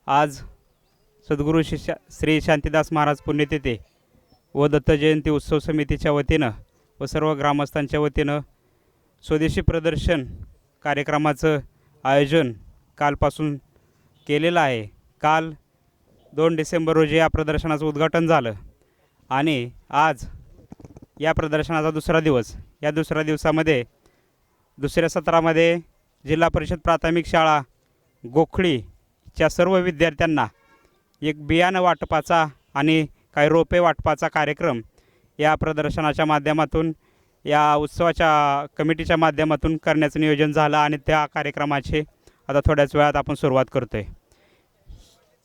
आज सद्गुरू श्री शांतीदास महाराज पुण्यतिथी व दत्त जयंती उत्सव समितीच्या वतीनं व सर्व ग्रामस्थांच्या वतीनं स्वदेशी प्रदर्शन कार्यक्रमाचं आयोजन कालपासून केलेलं आहे। काल 2 डिसेंबर रोजी या प्रदर्शनाचं उद्घाटन झालं आणि आज या प्रदर्शनाचा दुसरा दिवस। या दुसऱ्या दिवसामध्ये दुसऱ्या सत्रामध्ये जिल्हा परिषद प्राथमिक शाळा गोखळीच्या सर्व विद्यार्थ्यांना एक बियाणं वाटपाचा आणि काही रोपे वाटपाचा कार्यक्रम या प्रदर्शनाच्या माध्यमातून या उत्सवाच्या कमिटीच्या माध्यमातून करण्याचं नियोजन झालं आणि त्या कार्यक्रमाची आता थोड्याच वेळात आपण सुरुवात करतोय।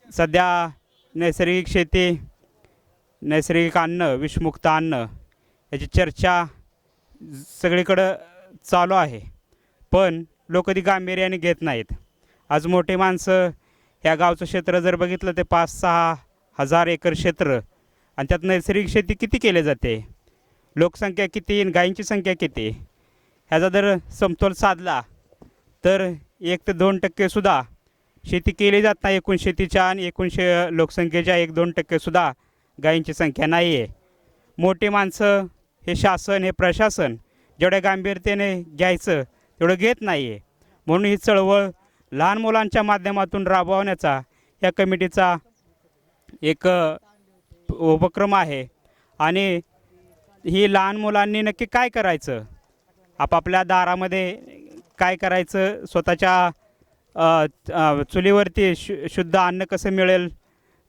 सध्या नैसर्गिक शेती, नैसर्गिक अन्न, विषमुक्त अन्न याची चर्चा सगळीकडे चालू आहे, पण लोक ती गांभीर्याने घेत नाहीत। आज मोठे माणसं ह्या गावचं क्षेत्र जर बघितलं ते 5-6 हजार एकर क्षेत्र आणि त्यात नैसर्गिक शेती किती केली जाते, लोकसंख्या किती, गायींची संख्या किती, ह्याचा जर समतोल साधला तर 1 ते 2% शेती केली जात नाही। एकूण शेतीच्या आणि एकूण लोकसंख्येच्या 1-2% गायींची संख्या नाही आहे। मोठी माणसं हे शासन, हे प्रशासन जेवढ्या गांभीर्याने घ्यायचं तेवढं घेत नाही आहे, म्हणून ही चळवळ लहान मुलांच्या माध्यमातून राबवण्याचा या कमिटीचा एक उपक्रम आहे। आणि ही लहान मुलांनी नक्की काय करायचं, आपापल्या दारामध्ये काय करायचं, स्वतःच्या चुलीवरती शुद्ध अन्न कसं मिळेल,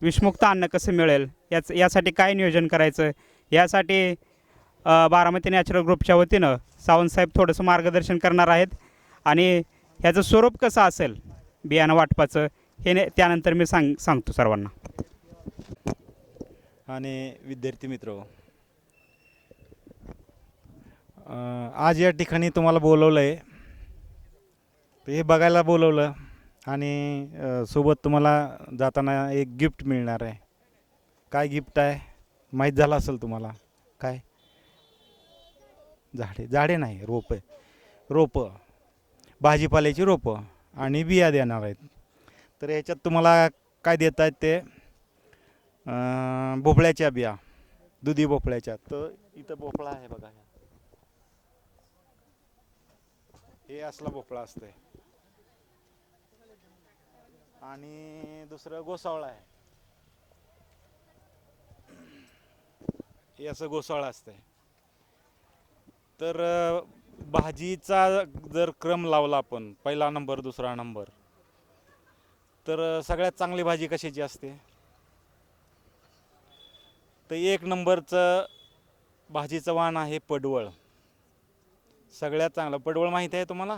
विषमुक्त अन्न कसं मिळेल, यासाठी काय नियोजन करायचं, यासाठी बारामती नॅचरल ग्रुपच्या वतीनं सावंतसाहेब थोडंसं मार्गदर्शन करणार आहेत आणि ह्याचं स्वरूप कसं असेल बियाणं वाटपाचं हे त्यानंतर मी सांगतो सर्वांना। आणि विद्यार्थी मित्र, आज या ठिकाणी तुम्हाला बोलवलं आहे, तर हे बघायला बोलवलं आणि सोबत तुम्हाला जाताना एक गिफ्ट मिळणार आहे। काय गिफ्ट आहे माहीत झालं असेल तुम्हाला? काय? झाडे नाही, रोपं, भाजीपाल्याची रोपं आणि बिया देणार आहेत। तर याच्यात तुम्हाला काय देत आहेत ते भोपळ्याच्या बिया, दुधी भोपळ्याच्या। तर इथं भोपळा आहे बघा, हे असला भोपळा असतंय आणि दुसरं गोसावळा आहे, हे असं गोसावळा असतंय। तर भाजीचा जर क्रम लावला आपण, पहिला नंबर, दुसरा नंबर, तर सगळ्यात चांगली भाजी कशाची असते? तर 1 नंबरचं भाजीचं वाण आहे पडवळ। सगळ्यात चांगलं पडवळ माहीत आहे तुम्हाला?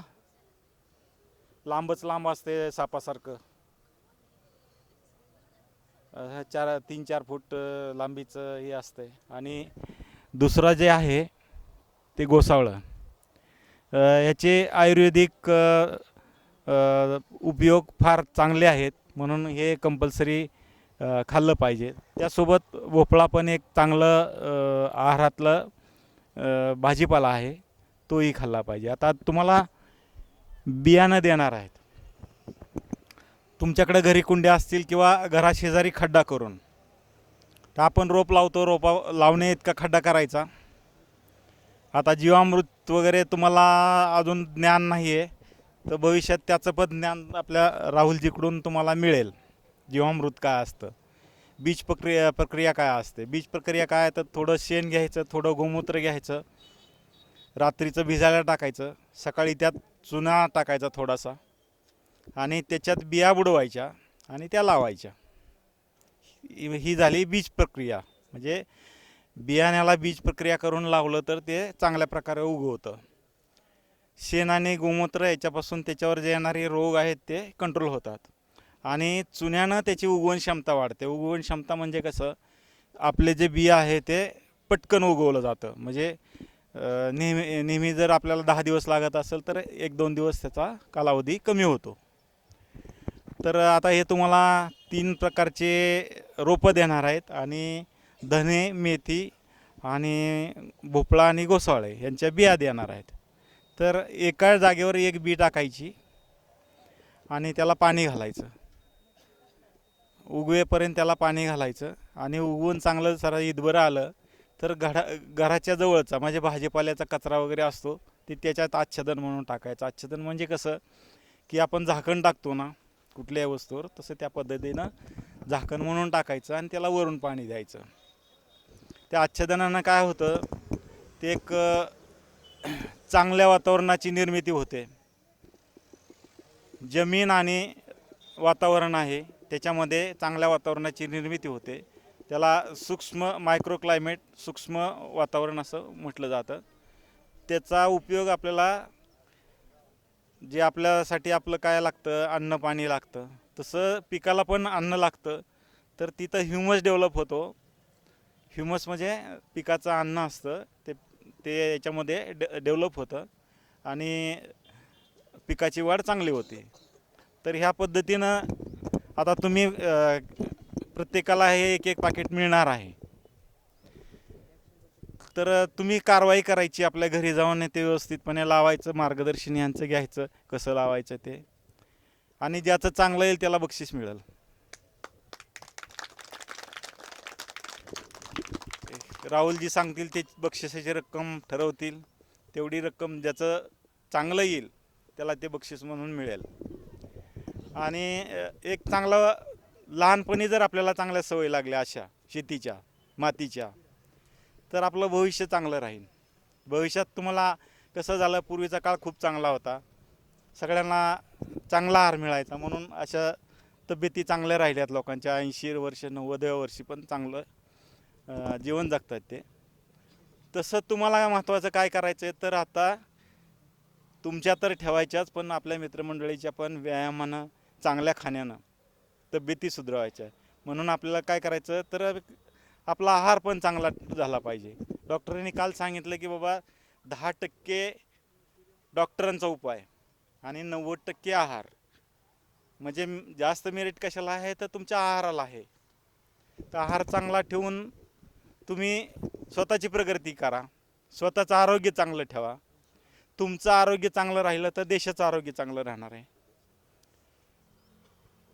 लांबच लांब असते सापासारखं, 3-4 फूट लांबीचं हे असतंय। आणि दुसरं जे आहे ते गोसावळं, याचे आयुर्वेदिक उपयोग फार चांगले आहेत, म्हणून हे कंपल्सरी खाल्लं पाहिजे। त्यासोबत भोपळा पण एक चांगलं आहारातलं भाजीपाला आहे, तोही खाल्ला पाहिजे। आता तुम्हाला बियाणं देणार आहेत, तुमच्याकडे घरी कुंड्या असतील किंवा घराशेजारी खड्डा करून, तर आपण रोप लावतो, रोपा लावणे इतका खड्डा करायचा। आता जीवामृत वगैरे तुम्हाला अजून ज्ञान नाही आहे, तर भविष्यात त्याचं पण ज्ञान आपल्या राहुलजीकडून तुम्हाला मिळेल। जीवामृत काय असतं, बीज प्रक्रिया काय असते, बीज प्रक्रिया काय, तर थोडं शेण घ्यायचं, थोडं गोमूत्र घ्यायचं, रात्रीचं भिजायला टाकायचं, सकाळी त्यात चुना टाकायचा थोडासा आणि त्याच्यात बिया बुडवायच्या आणि त्या लावायच्या। ही झाली बीज प्रक्रिया, म्हणजे बियाण्याला बीज प्रक्रिया करून लावलं तर ते चांगल्या प्रकारे उगवतं। शेण आणि गोमूत्र याच्यापासून त्याच्यावर जे येणारे रोग आहेत ते कंट्रोल होतात आणि चुन्यानं त्याची उगवण क्षमता वाढते। उगवण क्षमता म्हणजे कसं, आपले जे बिया आहे ते पटकन उगवलं जातं, म्हणजे नेहमी जर आपल्याला 10 दिवस लागत असेल तर 1-2 दिवस त्याचा कालावधी कमी होतो। तर आता हे तुम्हाला 3 प्रकारचे रोपं देणार आहेत आणि धने, मेथी आणि भोपळा आणि गोसावळे यांच्या बिया देणार आहेत। तर एका जागेवर 1 बी टाकायची आणि त्याला पाणी घालायचं, उगवेपर्यंत त्याला पाणी घालायचं आणि उगवून चांगलं जरा ईदभर आलं तर घराच्या जवळचा म्हणजे भाजीपाल्याचा कचरा वगैरे असतो ते त्याच्यात आच्छादन म्हणून टाकायचं. आच्छादन म्हणजे कसं की आपण झाकण टाकतो ना कुठल्याही वस्तूवर, तसं त्या पद्धतीनं झाकण म्हणून टाकायचं आणि त्याला वरून पाणी द्यायचं. त्या आच्छादनानं काय होतं, ते एक चांगल्या वातावरणाची निर्मिती होते. जमीन आणि वातावरण आहे त्याच्यामध्ये चांगल्या वातावरणाची निर्मिती होते. त्याला सूक्ष्म मायक्रो क्लायमेट, सूक्ष्म वातावरण असं म्हटलं जातं. त्याचा उपयोग आपल्याला जे आपल्यासाठी आपलं काय लागतं, अन्न पाणी लागतं, तसं पिकाला पण अन्न लागतं. तर तिथं ह्युमस डेव्हलप होतो. ह्युमस म्हणजे पिकाचं अन्न असतं, ते याच्यामध्ये डेव्हलप होतं आणि पिकाची वाढ चांगली होते. तर ह्या पद्धतीनं आता तुम्ही प्रत्येकाला हे एक एक पाकिट मिळणार आहे. तर तुम्ही कारवाई करायची, आपल्या घरी जाऊन ते व्यवस्थितपणे लावायचं, मार्गदर्शन यांचं घ्यायचं कसं लावायचं ते, आणि ज्याचं चांगलं येईल त्याला बक्षीस मिळेल. राहुलजी सांगतील ते बक्षिसाची रक्कम ठरवतील, तेवढी रक्कम ज्याचं चांगलं येईल त्याला ते बक्षीस म्हणून मिळेल. आणि एक चांगलं लहानपणी जर आपल्याला चांगल्या सवय लागल्या अशा शेतीच्या, मातीच्या, तर आपलं भविष्य चांगलं राहील. भविष्यात तुम्हाला कसं झालं, पूर्वीचा काळ खूप चांगला होता, सगळ्यांना चांगला आहार मिळायचा, म्हणून अशा तब्येती चांगल्या राहिल्यात लोकांच्या. 80 वर्ष 90व्या वर्षी पण चांगलं जीवन जगतात ते. तसं तुम्हाला महत्त्वाचं काय करायचं आहे, तर आता तुमच्या तर ठेवायच्याच, पण आपल्या मित्रमंडळीच्या पण व्यायामानं, चांगल्या खाण्यानं तब्येती सुधारायच्या. म्हणून आपल्याला काय करायचं, तर आपला आहार पण चांगला झाला पाहिजे. डॉक्टरांनी काल सांगितलं की बाबा 10% डॉक्टरांचा उपाय आणि 90% आहार. म्हणजे जास्त मेरिट कशाला आहे, तर तुमच्या आहाराला आहे. तर आहार चांगला ठेवून तुम्ही स्वतःची प्रगती करा, स्वतःचं आरोग्य चांगलं ठेवा. तुमचं आरोग्य चांगलं राहिलं तर देशाचं आरोग्य चांगलं राहणार आहे.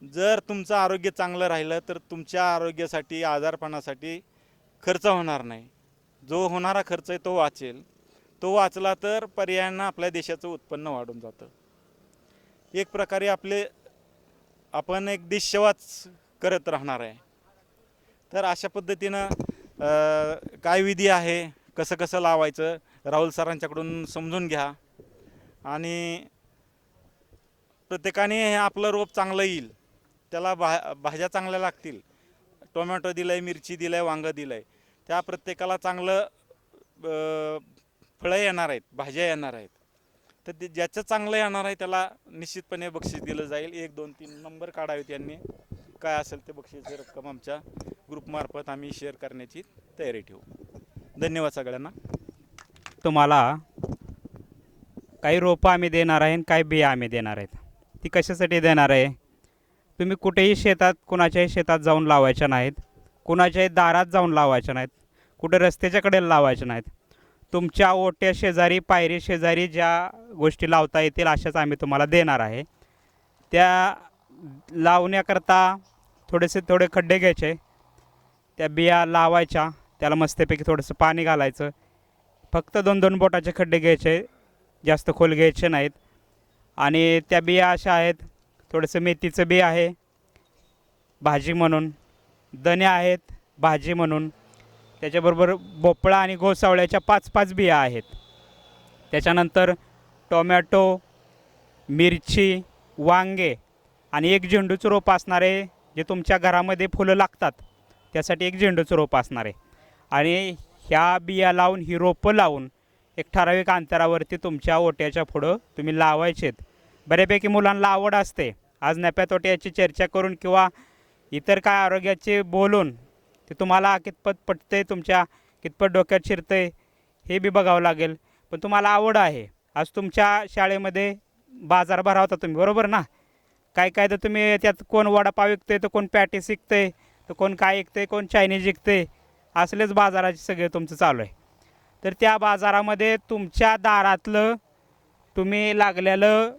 जर तुमचं आरोग्य चांगलं राहिलं तर तुमच्या आरोग्यासाठी, आजारपणासाठी खर्च होणार नाही. जो होणारा खर्च आहे तो वाचेल. तो वाचला तर पर्यायानं आपल्या देशाचं उत्पन्न वाढून जातं. एक प्रकारे आपण एक देशसेवाच करत राहणार आहे. तर अशा पद्धतीनं काय विधी आहे, कसं कसं लावायचं, राहुल सरांच्याकडून समजून घ्या आणि प्रत्येकाने आपलं रोप चांगलं येईल, त्याला भाज्या चांगल्या लागतील. टोमॅटो दिलं आहे, मिरची दिलं आहे, वांगं दिलं आहे, त्या प्रत्येकाला चांगलं फळं येणार आहेत, भाज्या येणार आहेत. तर ते ज्याचं चांगलं येणार आहे त्याला निश्चितपणे बक्षीस दिलं जाईल. 1, 2, 3 नंबर काढावेत यांनी. काय असेल ते बक्षीसची रक्कम आमच्या ग्रुपमार्फत आम्ही शेअर करण्याची तयारी ठेवू. धन्यवाद सगळ्यांना. तुम्हाला काही रोपं आम्ही देणार आहे आणि काही बिया आम्ही देणार आहेत. ती कशासाठी देणार आहे, तुम्ही कुठेही शेतात, कुणाच्याही शेतात जाऊन लावायच्या नाहीत, कुणाच्याही दारात जाऊन लावायच्या नाहीत, कुठे रस्त्याच्या कडेला लावायच्या नाहीत. तुमच्या ओट्या शेजारी, पायरी शेजारी ज्या गोष्टी लावता येतील अशाच आम्ही तुम्हाला देणार आहे. त्या लावण्याकरता थोडे खड्डे घ्यायचे, त्या बिया लावायच्या, त्याला मस्तपैकी थोडंसं पाणी घालायचं. फक्त 2-2 बोटाचे खड्डे घ्यायचे, जास्त खोल घ्यायचे नाहीत. आणि त्या बिया अशा आहेत, थोडंसं मेथीचं बी आहे भाजी म्हणून, धने आहेत भाजी म्हणून, त्याच्याबरोबर भोपळा आणि घोसावळ्याच्या 5-5 बिया आहेत. त्याच्यानंतर टोमॅटो, मिरची, वांगे आणि एक झेंडूचं रोप असणार आहे, जे तुमच्या घरामध्ये फुलं लागतात त्यासाठी एक झेंडूचं रोप असणार आहे. आणि ह्या बिया लावून, ही रोपं लावून एक ठराविक अंतरावरती तुमच्या ओट्याच्या पुढं तुम्ही लावायचेत. बऱ्यापैकी मुलांना आवड असते, आज नफ्या तोट्याची चर्चा करून किंवा इतर काय आरोग्याचे बोलून ते तुम्हाला कितपत पटते, तुमच्या कितपत डोक्यात शिरते हे बी बघावं लागेल. पण तुम्हाला आवड आहे. आज तुमच्या शाळेमध्ये बाजार भरवता तुम्ही, बरोबर ना? काय काय तर तुम्ही त्यात कोण वडापाव विकते, तर कोण पॅटीस विकते, तर कोण काय विकते, कोण चायनीज विकते, असलेच बाजाराचे सगळे तुमचं चालू आहे. तर त्या बाजारामध्ये तुमच्या दारातलं तुम्ही लागलेलं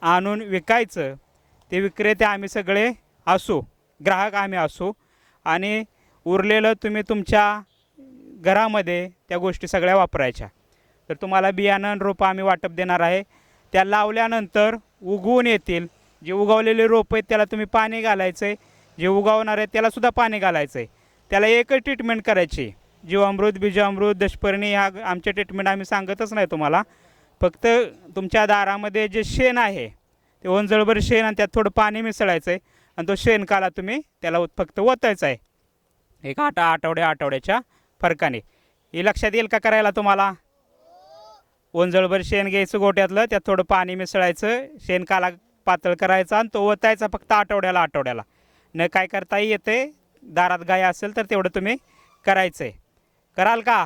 आणून विकायचं. ते विक्रेते आम्ही सगळे असू. ग्राहक आम्ही असू आणि उरलेलं तुम्ही तुमच्या घरामध्ये त्या गोष्टी सगळ्या वापरायच्या. तर तुम्हाला बियाणं आणि रोपं आम्ही वाटप देणार आहे. त्या लावल्यानंतर उगवून येतील. जे उगवलेले रोपं आहेत त्याला तुम्ही पाणी घालायचं आहे. जे उगवणार आहे त्यालासुद्धा पाणी घालायचं आहे. त्याला एकच ट्रीटमेंट करायची, जीवामृत, बीजामृत, दशपर्णी ह्या आमच्या ट्रीटमेंट आम्ही सांगतच नाही तुम्हाला. फक्त तुमच्या दारामध्ये जे शेण आहे ते ओंजळभर शेण आणि त्यात थोडं पाणी मिसळायचं आहे आणि तो शेणकाला तुम्ही त्याला फक्त ओतायचा आहे एक आठवड्याच्या फरकाने. हे लक्षात येईल का करायला तुम्हाला? ओंजळभर शेण घ्यायचं गोट्यातलं, त्यात थोडं पाणी मिसळायचं, शेणकाला पातळ करायचा आणि तो ओतायचा फक्त आठवड्याला. न काय करताही येते, दारात गाय असेल तर तेवढं तुम्ही करायचं आहे. कराल का?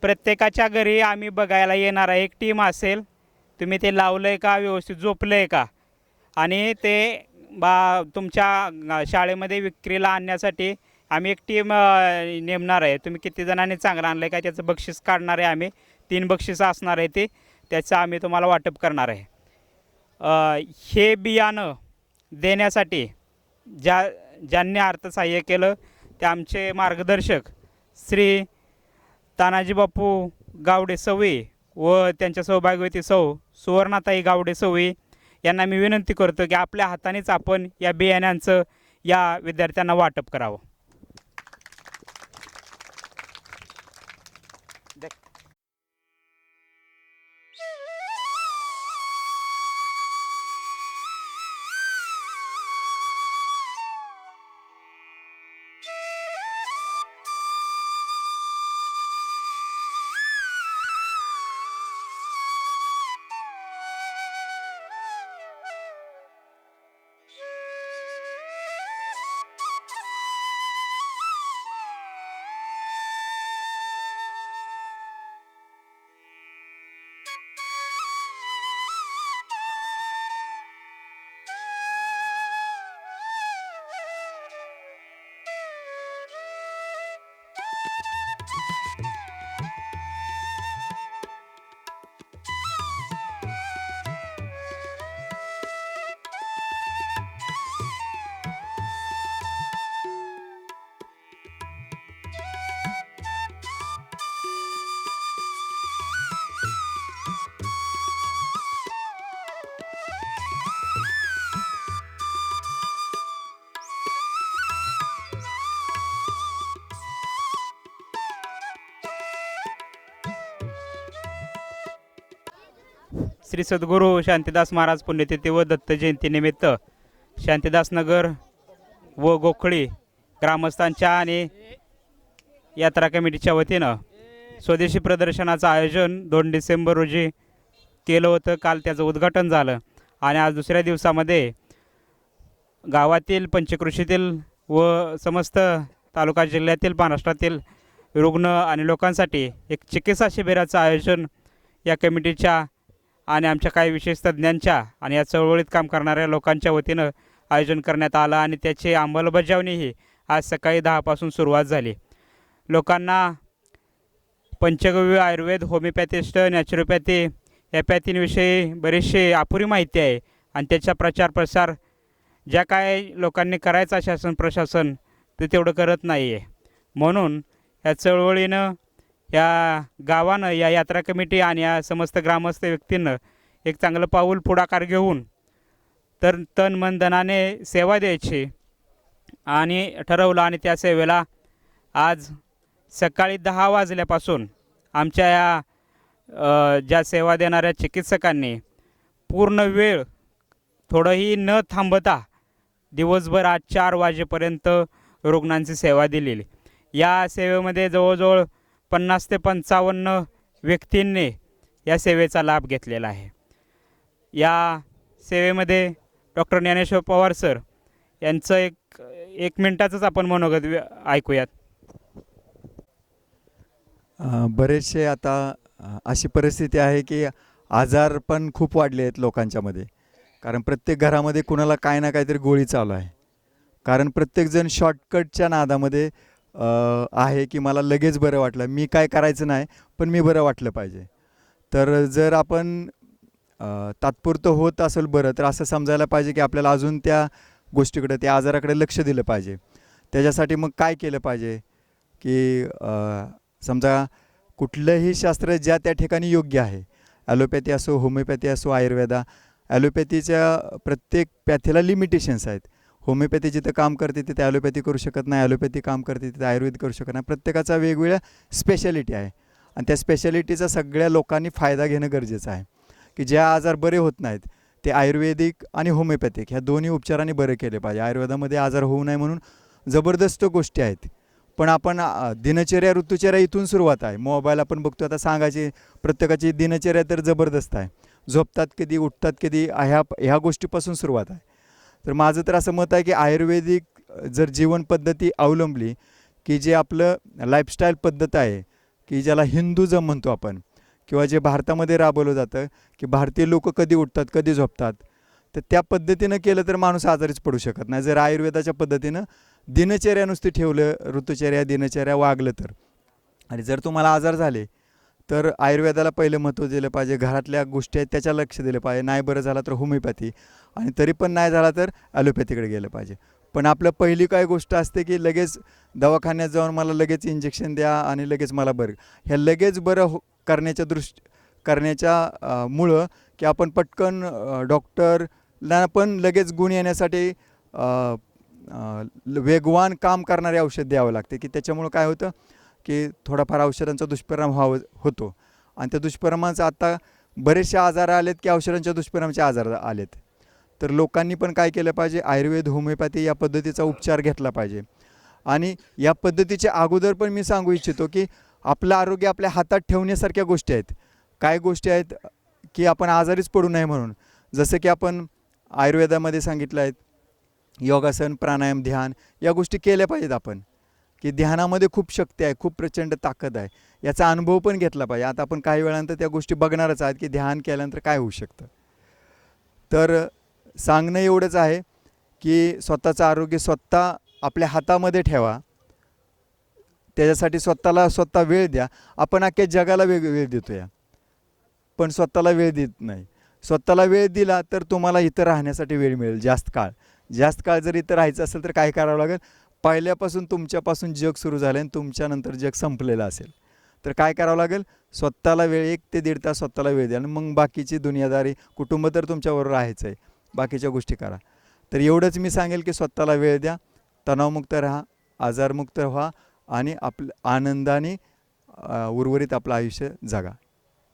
प्रत्येकाच्या घरी आम्ही बघायला येणार आहे. एक टीम असेल, तुम्ही ते लावलं आहे का, व्यवस्थित झोपलं आहे का, आणि ते तुमच्या शाळेमध्ये विक्रीला आणण्यासाठी आम्ही एक टीम नेमणार आहे. तुम्ही किती जणांनी चांगलं आणलं आहे का त्याचं बक्षीस काढणार आहे आम्ही. 3 बक्षिसं असणार आहे ते, त्याचं आम्ही तुम्हाला वाटप करणार आहे. हे बियाणं देण्यासाठी ज्यांनी अर्थसहाय्य केलं ते आमचे मार्गदर्शक श्री तानाजी बापू गावडे सवई व त्यांच्या सौभाग्यवती सुवर्णाताई गावडे सवई यांना मी विनंती करतो की आपल्या हातानेच आपण या बियाण्यांचं या विद्यार्थ्यांना वाटप करावं. श्री सद्गुरू शांतीदास महाराज पुण्यतिथी व दत्त जयंतीनिमित्त शांतीदास नगर व गोखळी ग्रामस्थांच्या आणि यात्रा कमिटीच्या वतीनं स्वदेशी प्रदर्शनाचं आयोजन 2 डिसेंबर रोजी केलं होतं. काल त्याचं उद्घाटन झालं आणि आज दुसऱ्या दिवसामध्ये गावातील, पंचकृषीतील व समस्त तालुका जिल्ह्यातील, महाराष्ट्रातील रुग्ण आणि लोकांसाठी एक चिकित्सा शिबिराचं आयोजन या कमिटीच्या आणि आमच्या काही विशेष तज्ज्ञांच्या आणि या चळवळीत काम करणाऱ्या लोकांच्या वतीनं आयोजन करण्यात आलं आणि त्याची अंमलबजावणीही आज सकाळी 10 पासून सुरुवात झाली. लोकांना पंचगव्य, आयुर्वेद, होमिओपॅथिस्ट, नॅचरोपॅथी या पॅथींविषयी बरीचशी अपुरी माहिती आहे आणि त्याचा प्रचार प्रसार ज्या काय लोकांनी करायचा शासन प्रशासन ते तेवढं करत नाही आहे. म्हणून या चळवळीनं, या गावानं, या यात्रा कमिटी आणि या समस्त ग्रामस्थ व्यक्तींनं एक चांगलं पाऊल पुढाकार घेऊन तर तन मन धनाने सेवा द्यायची आणि ठरवलं आणि त्या सेवेला आज सकाळी 10 वाजल्यापासून आमच्या या ज्या सेवा देणाऱ्या चिकित्सकांनी पूर्ण वेळ थोडंही न थांबता दिवसभर आज 4 वाजेपर्यंत रुग्णांची सेवा दिलेली. या सेवेमध्ये जवळजवळ 50 ते 55 व्यक्तींनी या सेवेचा लाभ घेतलेला आहे. या सेवेमध्ये डॉक्टर ज्ञानेश्वर पवार सर यांचं एक मिनिटाचंच आपण मनोगत ऐकूयात. बरेचसे आता अशी परिस्थिती आहे की आजार पण खूप वाढले आहेत लोकांच्यामध्ये. कारण प्रत्येक घरामध्ये कुणाला काय ना काहीतरी गोळी चालू आहे. कारण प्रत्येकजण शॉर्टकटच्या नादामध्ये आहे की मला लगेच बरं वाटलं, मी काय करायचं नाही पण मी बरं वाटलं पाहिजे. तर जर आपण तात्पुरतं होत असेल बरं तर असं समजायला पाहिजे की आपल्याला अजून त्या गोष्टीकडे, त्या आजाराकडे लक्ष दिलं पाहिजे. त्याच्यासाठी मग काय केलं पाहिजे की समजा कुठलंही शास्त्र ज्या त्या ठिकाणी योग्य आहे, ॲलोपॅथी असो, होमिओपॅथी असो, आयुर्वेदा. ॲलोपॅथीच्या प्रत्येक पॅथीला लिमिटेशन्स आहेत. होमिओपॅथी जिथं काम करते तिथे ॲलोपॅथी करू शकत नाही, ॲलोपॅथी काम करते तिथे आयुर्वेद करू शकत नाही. प्रत्येकाचा वेगवेगळ्या स्पेशालिटी आहे आणि त्या स्पेशालिटीचा सगळ्या लोकांनी फायदा घेणं गरजेचं आहे. की ज्या आजार बरे होत नाहीत ते आयुर्वेदिक आणि होमिओपॅथिक ह्या दोन्ही उपचारांनी बरे केले पाहिजे. आयुर्वेदामध्ये आजार होऊ नये म्हणून जबरदस्त गोष्टी आहेत, पण आपण दिनचर्या ऋतुचर्या इथून सुरुवात आहे. मोबाईल आपण बघतो आता, सांगायची प्रत्येकाची दिनचर्या तर जबरदस्त आहे. झोपतात कधी, उठतात कधी, ह्या गोष्टीपासून सुरुवात आहे. तर माझं तर असं मत आहे की आयुर्वेदिक जर जीवनपद्धती अवलंबली, की जे आपलं लाईफस्टाईल पद्धत आहे, की ज्याला हिंदुझम म्हणतो आपण, किंवा जे भारतामध्ये राबवलं जातं की भारतीय लोक कधी उठतात कधी झोपतात, तर त्या पद्धतीनं केलं तर माणूस आजारीच पडू शकत नाही. जर आयुर्वेदाच्या पद्धतीनं दिनचर्या नुसती ठेवलं, ऋतुचर्या दिनचर्या वागलं तर. आणि जर तुम्हाला आजार झाले तर आयुर्वेदाला पहिलं महत्त्व दिलं पाहिजे. घरातल्या गोष्टी आहेत त्याच्या लक्ष दिलं पाहिजे. नाही बरं झाला तर होमिओपॅथी, आणि तरी पण नाही झाला तर ॲलोपॅथीकडे गेलं पाहिजे. पण आपलं पहिली काय गोष्ट असते की लगेच दवाखान्यात जाऊन मला लगेच इंजेक्शन द्या आणि लगेच मला बरं. ह्या लगेच बरं करण्याच्या मुळं की आपण पटकन डॉक्टरला पण लगेच गुण येण्यासाठी वेगवान काम करणारे औषध द्यावं लागते, की त्याच्यामुळं काय होतं की थोडाफार औषधांचा दुष्परिणाम होतो. आणि त्या दुष्परिणामांचा आता बरेचसे आजार आलेत की औषधांच्या दुष्परिणामाचे आजार आलेत. तर लोकांनी पण काय केलं पाहिजे, आयुर्वेद होमिओपॅथी या पद्धतीचा उपचार घेतला पाहिजे. आणि या पद्धतीच्या अगोदर पण मी सांगू इच्छितो की आपलं आरोग्य आपल्या हातात ठेवण्यासारख्या गोष्टी आहेत. काय गोष्टी आहेत की आपण आजारीच पडू नये म्हणून, जसं की आपण आयुर्वेदामध्ये सांगितलं आहेत योगासन, प्राणायाम, ध्यान या गोष्टी केल्या पाहिजेत आपण. की ध्यानामध्ये खूप शक्ती आहे, खूप प्रचंड ताकद आहे, याचा अनुभव पण घेतला पाहिजे. आता आपण काही वेळानंतर त्या गोष्टी बघणारच आहेत की ध्यान केल्यानंतर काय होऊ शकतं. तर सांगणं एवढंच आहे की स्वतःचं आरोग्य स्वतः आपल्या हातामध्ये ठेवा. त्याच्यासाठी स्वतःला स्वतः वेळ द्या. आपण अख्ख्या जगाला वेळ देतो या, पण स्वतःला वेळ देत नाही. स्वतःला वेळ दिला तर तुम्हाला इथं राहण्यासाठी वेळ मिळेल जास्त काळ जर इथं राहायचं असेल तर काय करावं लागेल, पहिल्यापासून तुमच्यापासून जग सुरू झालं आणि तुमच्यानंतर जग संपलेलं असेल तर काय करावं लागेल, स्वतःला वेळ 1 ते 1.5 तास स्वतःला वेळ द्या. आणि मग बाकीची दुनियादारी, कुटुंब तर तुमच्याबरोबर राहायचं आहे, बाकीच्या गोष्टी करा. तर एवढंच मी सांगेल की स्वतःला वेळ द्या, तणावमुक्त राहा, आजारमुक्त व्हा आणि आपलं आनंदाने उर्वरित आपलं आयुष्य जगा.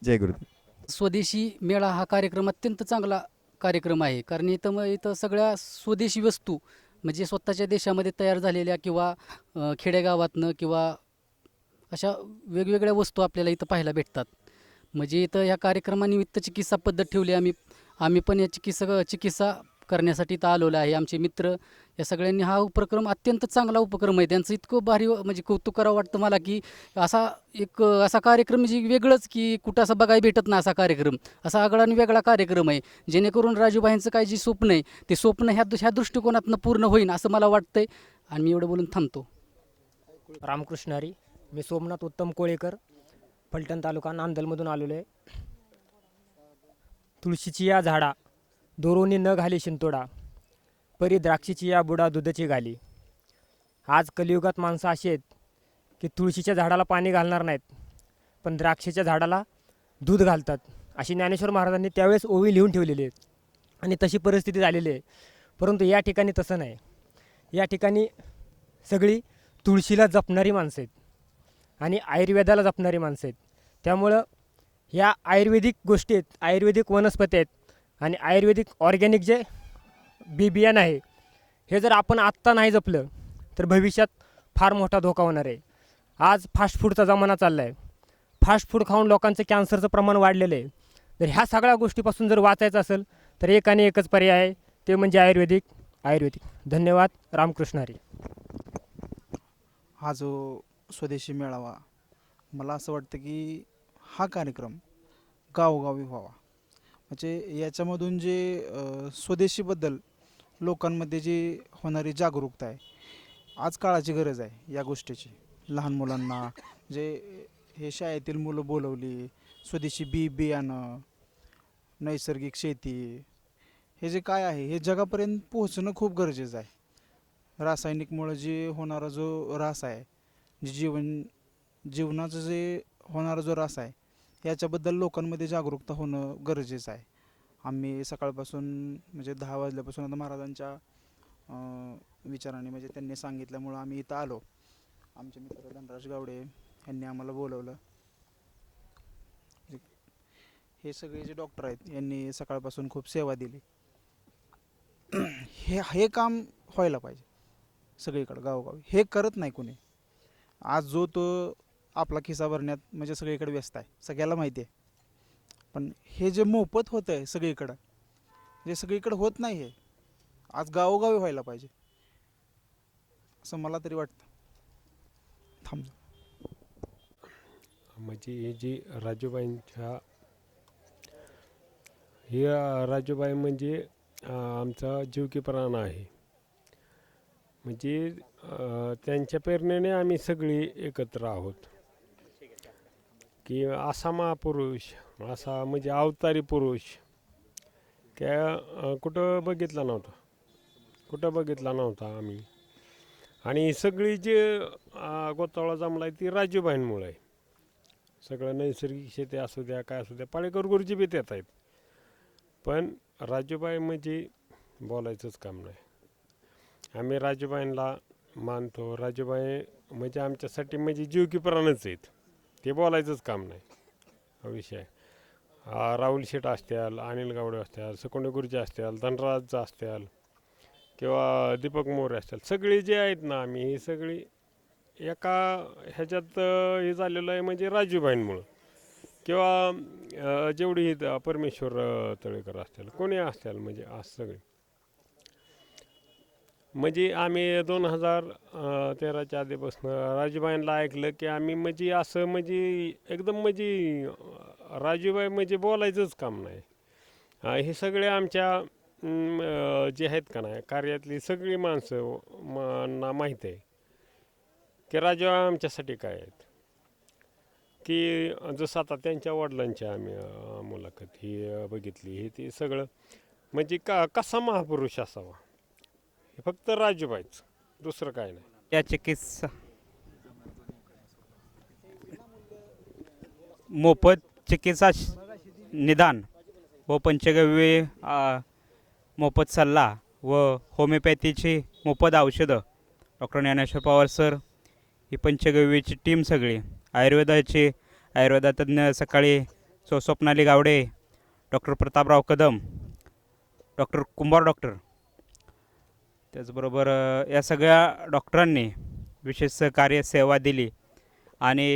जय गुरुदेव. स्वदेशी मेळा हा कार्यक्रम अत्यंत चांगला कार्यक्रम आहे, कारण इथं सगळ्या स्वदेशी वस्तू म्हणजे स्वतःच्या देशामध्ये तयार झालेल्या किंवा खेडेगावातनं किंवा अशा वेगवेगळ्या वस्तू आपल्याला इथं पाहायला भेटतात. म्हणजे इथं ह्या कार्यक्रमानिमित्त चिकित्सा पद्धत ठेवली. आम्ही पण या चिकित्सा करण्यासाठी इथं आलेलो आहे. आमचे मित्र या सगळ्यांनी हा उपक्रम अत्यंत चांगला उपक्रम आहे. त्यांचं इतकं भारी म्हणजे कौतुक करावं वाटतं मला की असा कार्यक्रम म्हणजे वेगळंच की कुठं असं बघायला भेटत नाही. असा कार्यक्रम असा आगळा आणि वेगळा कार्यक्रम आहे, जेणेकरून राजूभाईंचं काय जे स्वप्न आहे ते स्वप्न ह्या दृष्टिकोनातनं पूर्ण होईल असं मला वाटतंय. आणि मी एवढं बोलून थांबतो. रामकृष्ण हरी. मी सोमनाथ उत्तम कोळेकर, फलटण तालुका नांदलमधून आलेलो आहे. तुळशीची या झाडा दोरोनी न घाली शिंतोडा, परी द्राक्षीची या बुडा दुधाची घाली. आज कलियुगात माणसं अशी आहेत की तुळशीच्या झाडाला पाणी घालणार नाहीत, पण द्राक्षीच्या झाडाला दूध घालतात. अशी ज्ञानेश्वर महाराजांनी त्यावेळेस ओवी लिहून ठेवलेली आहे आणि तशी परिस्थिती झालेली आहे. परंतु या ठिकाणी तसं नाही. या ठिकाणी सगळी तुळशीला जपणारी माणसं आहेत आणि आयुर्वेदाला जपणारी माणसं आहेत. त्यामुळं ह्या आयुर्वेदिक गोष्टी आहेत, आयुर्वेदिक वनस्पती आहेत आणि आयुर्वेदिक ऑर्गॅनिक जे बियाणं आहे, हे जर आपण आत्ता नाही जपलं तर भविष्यात फार मोठा धोका होणार आहे. आज फास्ट फूडचा जमाना चालला आहे. फास्ट फूड खाऊन लोकांचं कॅन्सरचं प्रमाण वाढलेलं आहे. तर ह्या सगळ्या गोष्टीपासून जर वाचायचं असेल तर एक आणि एकच पर्याय आहे, ते म्हणजे आयुर्वेदिक. धन्यवाद. रामकृष्ण हरी. हा जो स्वदेशी मेळावा, मला असं वाटतं की हा कार्यक्रम गावोगावी व्हावा. म्हणजे याच्यामधून जे स्वदेशीबद्दल लोकांमध्ये जी होणारी जागरूकता आहे, आज काळाची गरज आहे या गोष्टीची. लहान मुलांना जे हे शाळेतील मुलं बोलवली, स्वदेशी बियाणं, नैसर्गिक शेती, हे जे काय आहे हे जगापर्यंत पोहोचणं खूप गरजेचं आहे. रासायनिकमुळं जे होणारा जो ऱ्हास आहे, जे जीवनाचं जे होणारा जो ऱ्हास आहे याच्याबद्दल लोकांमध्ये जागरूकता होणं गरजेचं आहे. आम्ही सकाळपासून म्हणजे 10 वाजल्यापासून आता महाराजांच्या विचाराने म्हणजे त्यांनी सांगितल्यामुळं आम्ही इथं आलो. आमचे मित्र धनराज गावडे यांनी आम्हाला बोलवलं. हे सगळे जे डॉक्टर आहेत यांनी सकाळपासून खूप सेवा दिली. हे काम व्हायला पाहिजे सगळीकडं गावोगावी. हे करत नाही कोणी. आज जो तो आपला खिसा भरण्यात म्हणजे सगळीकडे व्यस्त आहे, सगळ्याला माहिती आहे. पण हे जे मोफत होतं आहे सगळीकडं, जे सगळीकडं होत नाही, हे आज गावोगावी व्हायला पाहिजे असं मला तरी वाटतं. थांब. म्हणजे ही जी राजूबाईंच्या ही राजूबाई म्हणजे आमचा जीव की प्राण आहे. म्हणजे त्यांच्या प्रेरणेने आम्ही सगळी एकत्र आहोत. की असा महापुरुष, असा म्हणजे अवतारी पुरुष त्या कुठं बघितला नव्हता आम्ही. आणि सगळी जे गोतावळा जमला आहे ती राजूबाईंमुळे आहे. सगळं नैसर्गिक शेती असू द्या काय असू द्या, पाळेकर गुरुजी बी येत आहेत. पण राजूबाई म्हणजे बोलायचंच काम नाही. आम्ही राजूबाईंना मानतो. राजूबाई म्हणजे आमच्यासाठी म्हणजे जीव की प्राणच आहेत. ते बोलायचंच काम नाही हा विषय. राहुल शेठ असतील, अनिल गावडे असतील, सकोंडे गुरुजी असतील, धनराज असतील किंवा दीपक मोरे असतील, सगळे जे आहेत ना आम्ही ही सगळी एका ह्याच्यात हे झालेलं आहे म्हणजे राजूबाईंमुळं. किंवा जेवढी ही परमेश्वर तळेकर असतील, कोणी असतील म्हणजे असं सगळे. म्हणजे आम्ही 2013च्या आधीपासून राजूबाईंना ऐकलं की आम्ही म्हणजे असं म्हणजे एकदम म्हणजे राजूबाई म्हणजे बोलायचंच काम नाही. हे सगळे आमच्या जे आहेत का नाही कार्यातली सगळी माणसं ना माहीत आहे की राजूबाई आमच्यासाठी काय आहेत. की जसं आता त्यांच्या वडिलांची आम्ही मुलाखत ही बघितली. हे ते सगळं म्हणजे कसा महापुरुष असावा हे फक्त राजूबाईच, दुसरं काय नाही. या चिकित्सा मोफत चिकित्सा निदान व पंचगव्य मोफत सल्ला व होमिओपॅथीची मोफत औषधं डॉक्टर ज्ञानेश्वर पवार सर, ही पंचगव्यची टीम सगळी, आयुर्वेदातज्ञ सकाळी स्वप्नाली गावडे, डॉक्टर प्रतापराव कदम, डॉक्टर कुंभार डॉक्टर, त्याचबरोबर या सगळ्या डॉक्टरांनी विशेष सहकार्य सेवा दिली. आणि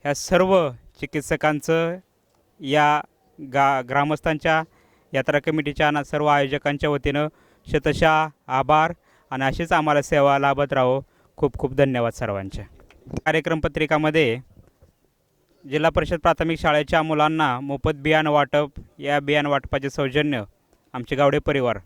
ह्या सर्व चिकित्सकांचं या ग्रामस्थांच्या यात्रा कमिटीच्या आणि सर्व आयोजकांच्या वतीनं शतशः आभार. आणि अशीच आम्हाला सेवा लाभत राहो. खूप खूप धन्यवाद सर्वांचे. कार्यक्रम पत्रिकामध्ये जिल्हा परिषद प्राथमिक शाळेच्या मुलांना मोफत बियाणं वाटप, या बियाणं वाटपाचे सौजन्य आमचे गावडे परिवार